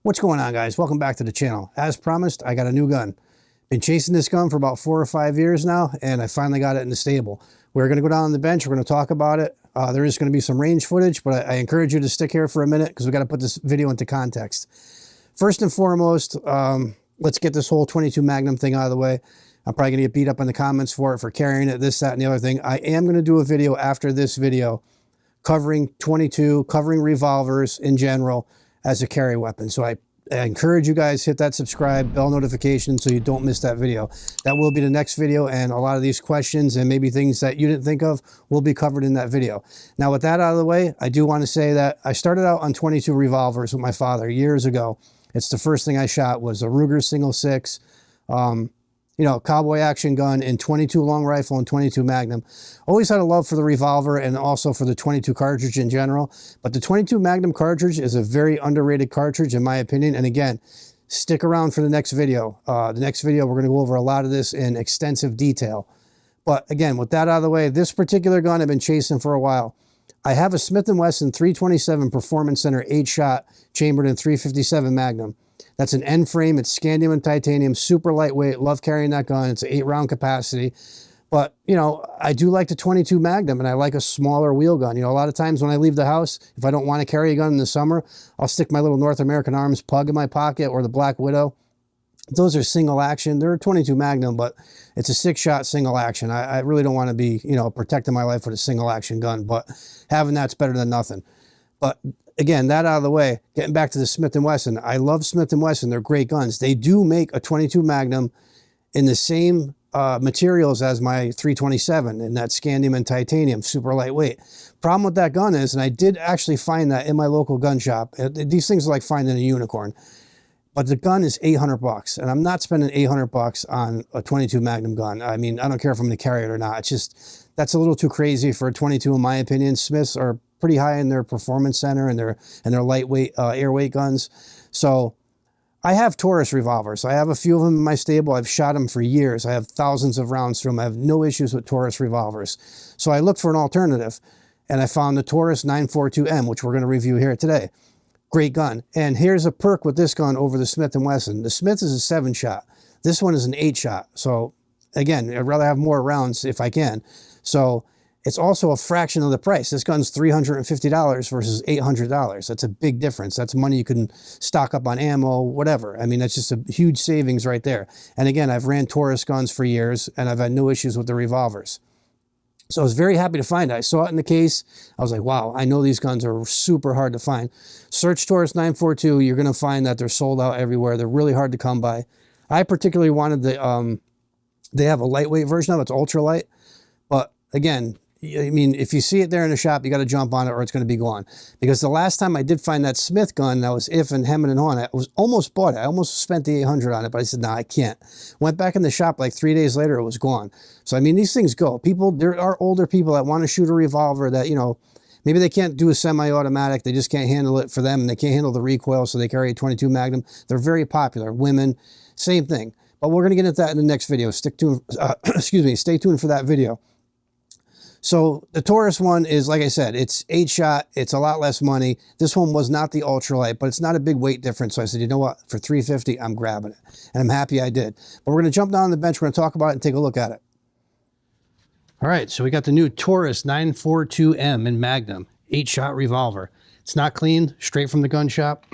What's going on, guys? Welcome back to the channel. As promised, I got a new gun. Been chasing this gun for about 4 or 5 years now, and I finally got it in the stable. We're going to go down on the bench. We're going to talk about it. There is going to be some range footage, but I encourage you to stick here for a minute because we got to put this video into context. First and foremost, let's get this whole 22 Magnum thing out of the way. I'm probably going to get beat up in the comments for carrying it, this, that, and the other thing. I am going to do a video after this video covering 22, covering revolvers in general as a carry weapon. So I encourage you guys, hit that subscribe, bell notification so you don't miss that video. That will be the next video, and a lot of these questions and maybe things that you didn't think of will be covered in that video. Now, with that out of the way, I do want to say that I started out on 22 revolvers with my father years ago. It's the first thing I shot was a Ruger single 6, you know, cowboy action gun, and 22 long rifle and 22 Magnum. Always had a love for the revolver and also for the 22 cartridge in general. But the 22 Magnum cartridge is a very underrated cartridge in my opinion. And again, stick around for the next video. The next video, we're going to go over a lot of this in extensive detail. But again, with that out of the way, this particular gun I've been chasing for a while. I have a Smith & Wesson 327 Performance Center 8-shot chambered in 357 Magnum. That's an end frame. It's scandium and titanium, super lightweight. Love carrying that gun. It's an 8-round capacity. But, you know, I do like the 22 Magnum, and I like a smaller wheel gun. You know, a lot of times when I leave the house, if I don't want to carry a gun in the summer, I'll stick my little North American Arms Pug in my pocket or the Black Widow. Those are single action. They're a 22 Magnum, but it's a 6-shot single action. I really don't want to be, you know, protecting my life with a single action gun, but having that's better than nothing. But again, that out of the way, getting back to the Smith & Wesson. I love Smith & Wesson. They're great guns. They do make a 22 Magnum in the same materials as my 327, and that scandium and titanium, super lightweight. Problem with that gun is, and I did actually find that in my local gun shop, these things are like finding a unicorn. But the gun is $800, and I'm not spending $800 on a 22 Magnum gun. I mean, I don't care if I'm going to carry it or not. It's just, that's a little too crazy for a 22 in my opinion. Smiths are pretty high in their performance center and their lightweight, airweight guns. So I have Taurus revolvers. I have a few of them in my stable. I've shot them for years. I have thousands of rounds through them. I have no issues with Taurus revolvers. So I looked for an alternative, and I found the Taurus 942M, which we're going to review here today. Great gun. And here's a perk with this gun over the Smith & Wesson. The Smith is a 7-shot. This one is an 8-shot. So again, I'd rather have more rounds if I can. So it's also a fraction of the price. This gun's $350 versus $800. That's a big difference. That's money you can stock up on ammo, whatever. I mean, that's just a huge savings right there. And again, I've ran Taurus guns for years, and I've had no issues with the revolvers. So I was very happy to find it. I saw it in the case. I was like, wow, I know these guns are super hard to find. Search Taurus 942. You're going to find that they're sold out everywhere. They're really hard to come by. I particularly wanted the, they have a lightweight version of it. It's ultralight. But again, I mean, if you see it there in the shop, you got to jump on it or it's going to be gone. Because the last time I did find that Smith gun, that was if and hemming and hawing, I was almost bought it. I almost spent the $800 on it, but I said, no, I can't. Went back in the shop like 3 days later, it was gone. So, I mean, these things go. People, there are older people that want to shoot a revolver that, you know, maybe they can't do a semi-automatic. They just can't handle it for them, and they can't handle the recoil, so they carry a 22 Magnum. They're very popular. Women, same thing. But we're going to get into that in the next video. Stick tuned, excuse me, stay tuned for that video. So the Taurus one is, like I said, it's 8-shot. It's a lot less money. This one was not the ultralight, but it's not a big weight difference. So I said, you know what? For $350, I'm grabbing it. And I'm happy I did. But we're going to jump down on the bench. We're going to talk about it and take a look at it. All right, so we got the new Taurus 942M in Magnum, 8-shot revolver. It's not clean, straight from the gun shop.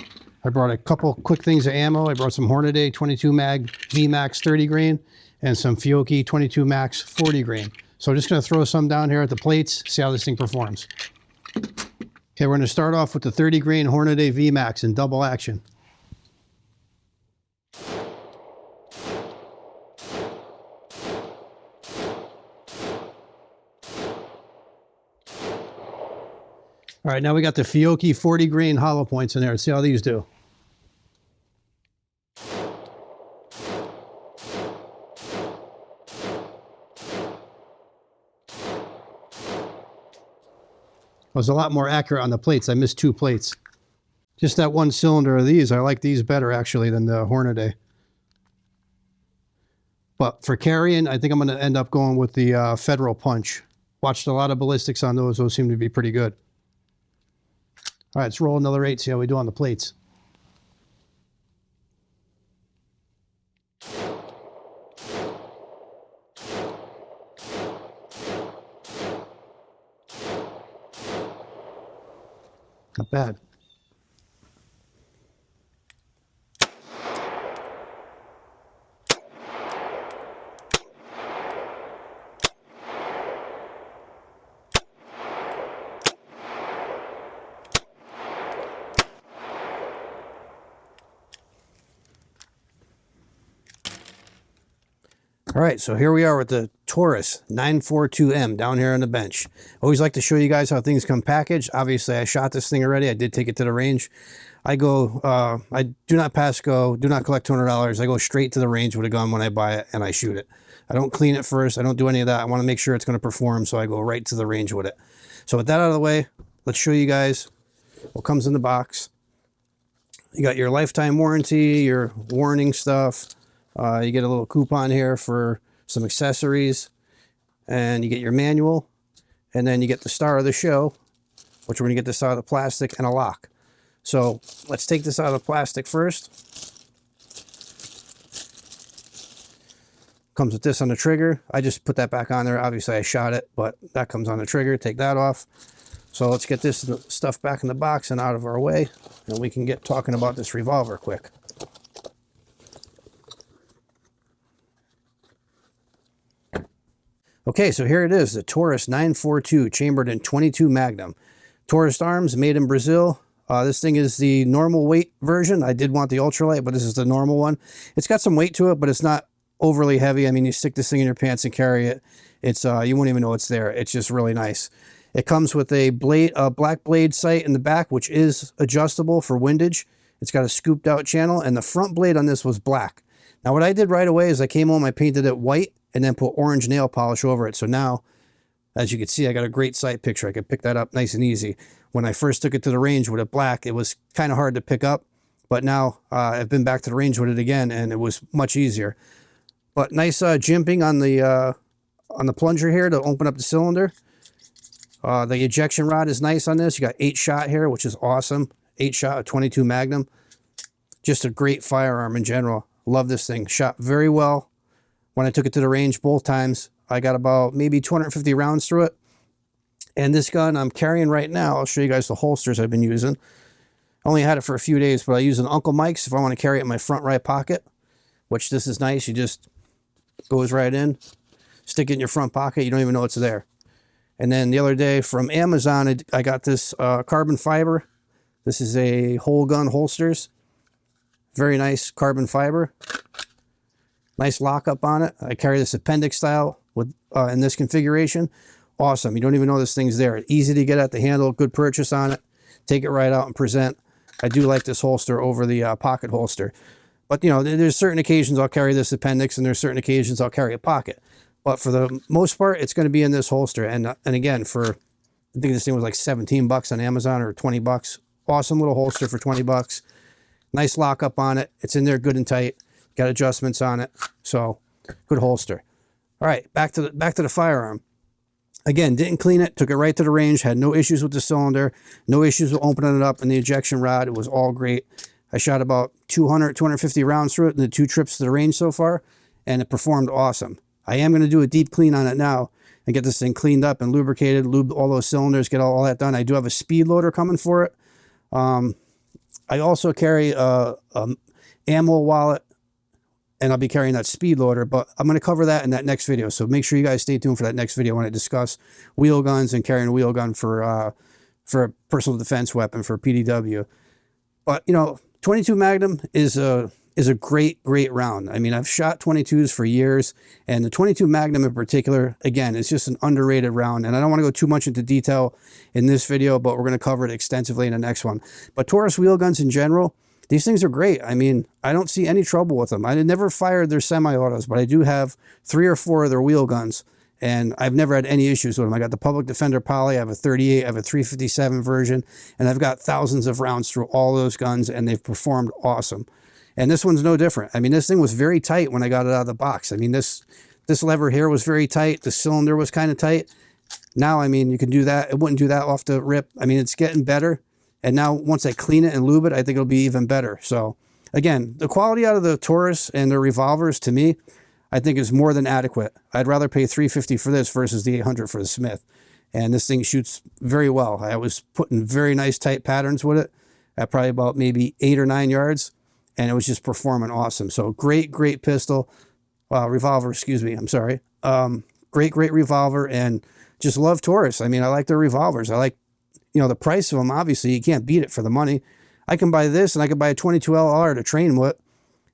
I brought a couple quick things of ammo. I brought some Hornady 22 Mag VMAX 30 grain and some Fiocchi 22 Max 40 grain. So I'm just going to throw some down here at the plates, see how this thing performs. Okay, we're going to start off with the 30 grain Hornady VMAX in double action. All right, now we got the Fiocchi 40 grain hollow points in there. Let's see how these do. I was a lot more accurate on the plates. I missed 2 plates. Just that one cylinder of these, I like these better actually than the Hornady. But for carrying, I think I'm going to end up going with the Federal Punch. Watched a lot of ballistics on those. Those seem to be pretty good. All right, let's roll another 8, see how we do on the plates. Not bad. All right, so here we are with the Taurus 942M down here on the bench. Always like to show you guys how things come packaged. Obviously, I shot this thing already. I did take it to the range. I do not pass go, do not collect $200. I go straight to the range with a gun when I buy it and I shoot it. I don't clean it first. I don't do any of that. I want to make sure it's going to perform, so I go right to the range with it. So with that out of the way, let's show you guys what comes in the box. You got your lifetime warranty, your warning stuff. You get a little coupon here for some accessories, and you get your manual, and then you get the star of the show, which we're going to get this out of the plastic, and a lock. So let's take this out of the plastic first. Comes with this on the trigger. I just put that back on there. Obviously I shot it, but that comes on the trigger. Take that off. So let's get this stuff back in the box and out of our way, and we can get talking about this revolver quick. Okay, so here it is, the Taurus 942, chambered in 22 Magnum. Taurus arms, made in Brazil. This thing is the normal weight version. I did want the ultralight, but this is the normal one. It's got some weight to it, but it's not overly heavy. I mean, you stick this thing in your pants and carry it. It's you won't even know it's there. It's just really nice. It comes with a black blade sight in the back, which is adjustable for windage. It's got a scooped out channel, and the front blade on this was black. Now, what I did right away is I came home, I painted it white, and then put orange nail polish over it. So now, as you can see, I got a great sight picture. I could pick that up nice and easy. When I first took it to the range with it black, it was kind of hard to pick up. But now I've been back to the range with it again, and it was much easier. But nice jimping on the plunger here to open up the cylinder. The ejection rod is nice on this. You got 8-shot here, which is awesome. 8-shot of 22 Magnum. Just a great firearm in general. Love this thing. Shot very well. When I took it to the range both times, I got about maybe 250 rounds through it. And this gun I'm carrying right now, I'll show you guys the holsters I've been using. I only had it for a few days, but I use an Uncle Mike's if I want to carry it in my front right pocket, which this is nice. You just goes right in, stick it in your front pocket. You don't even know it's there. And then the other day from Amazon, I got this carbon fiber. This is a whole gun holsters. Very nice carbon fiber. Nice lockup on it. I carry this appendix style with in this configuration. Awesome. You don't even know this thing's there. Easy to get at the handle. Good purchase on it. Take it right out and present. I do like this holster over the pocket holster. But, you know, there's certain occasions I'll carry this appendix, and there's certain occasions I'll carry a pocket. But for the most part, it's going to be in this holster. And again, I think this thing was like 17 bucks on Amazon or 20 bucks. Awesome little holster for 20 bucks. Nice lockup on it. It's in there good and tight. Got adjustments on it, so good holster. All right, back to the firearm. Again, didn't clean it, took it right to the range, had no issues with the cylinder, no issues with opening it up and the ejection rod. It was all great. I shot about 250 rounds through it in the 2 trips to the range so far, and it performed awesome. I am going to do a deep clean on it now and get this thing cleaned up and lubricated, lube all those cylinders, get all that done. I do have a speed loader coming for it. I also carry a ammo wallet, and I'll be carrying that speed loader, but I'm going to cover that in that next video. So make sure you guys stay tuned for that next video when I discuss wheel guns and carrying a wheel gun for a personal defense weapon for PDW. But, you know, 22 Magnum is a great round. I mean, I've shot 22s for years, and the 22 Magnum in particular, again, is just an underrated round. And I don't want to go too much into detail in this video, but we're going to cover it extensively in the next one. But Taurus wheel guns in general, these things are great. I mean, I don't see any trouble with them. I never fired their semi-autos, but I do have 3 or 4 of their wheel guns, and I've never had any issues with them. I got the Public Defender Poly, I have a 38, I have a 357 version, and I've got thousands of rounds through all those guns, and they've performed awesome. And this one's no different. I mean, this thing was very tight when I got it out of the box. I mean, this lever here was very tight. The cylinder was kind of tight. Now, I mean, you can do that. It wouldn't do that off the rip. I mean, it's getting better. And now once I clean it and lube it, I think it'll be even better. So again, the quality out of the Taurus and the revolvers, to me, I think is more than adequate. I'd rather pay $350 for this versus the $800 for the Smith. and this thing shoots very well. I was putting very nice tight patterns with it at probably about maybe 8 or 9 yards, and it was just performing awesome. So great pistol, revolver, excuse me, I'm sorry. Great revolver, and just love Taurus. I mean, I like their revolvers. I like, you know, the price of them. Obviously, you can't beat it for the money. I can buy this, and I could buy a 22 LR to train with,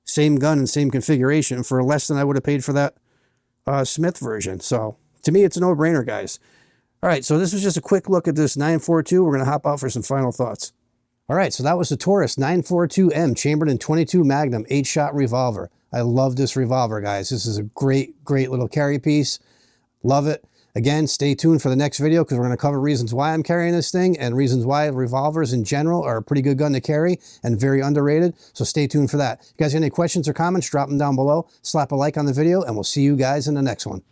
same gun and same configuration, for less than I would have paid for that Smith version. So to me, it's a no-brainer, guys. All right, so this was just a quick look at this 942. We're going to hop out for some final thoughts. All right, so that was the Taurus 942M chambered in 22 Magnum 8-shot revolver. I love this revolver, guys. This is a great little carry piece. Love it. Again, stay tuned for the next video because we're going to cover reasons why I'm carrying this thing and reasons why revolvers in general are a pretty good gun to carry and very underrated. So stay tuned for that. If you guys have any questions or comments, drop them down below. Slap a like on the video, and we'll see you guys in the next one.